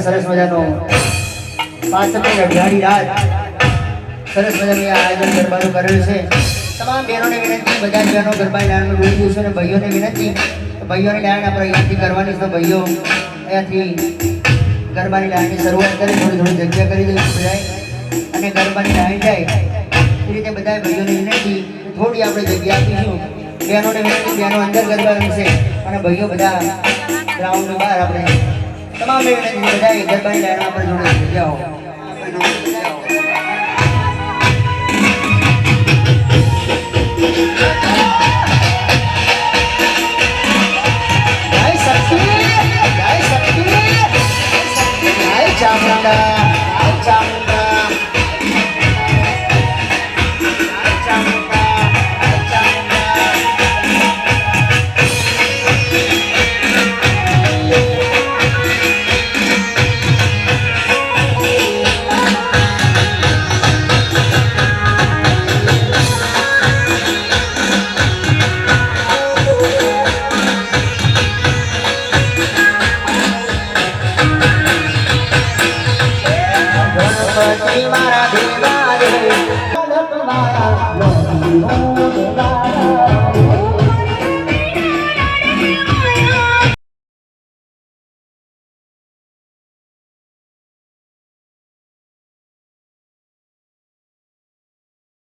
સરસ મજાનો પાછળની અઢાડી રાત સરસ મજાનું આયોજન ગરબાનું કરેલું છે. તમામ બહેનોને વિનંતી, બધા જ બહેનો ગરબાની લાઈનમાં જોઈ દિવસો અને ભાઈઓને વિનંતી, ભાઈઓની લાઈન આપણે અહીંયાથી કરવાની છે. ભાઈઓ અહીંયાથી ગરબાની લાઈનની શરૂઆત કરી, થોડી જગ્યા કરી દઈએ બધાએ, અને ગરબાની લાઈન જાય એ રીતે બધા ભાઈઓને વિનંતી થોડી આપણે જગ્યા આપીશું. બહેનોને વિનંતી, બહેનો અંદર ગરબા રમશે અને ભાઈઓ બધા ગ્રાઉન્ડની બહાર આપણે તમામ બધા ગરબાની લાઈન આપણે જોડે જગ્યાઓ. જય શક્તિ, જય શક્તિ, જય ચામુંડા, જય ચામુંડા. Maria,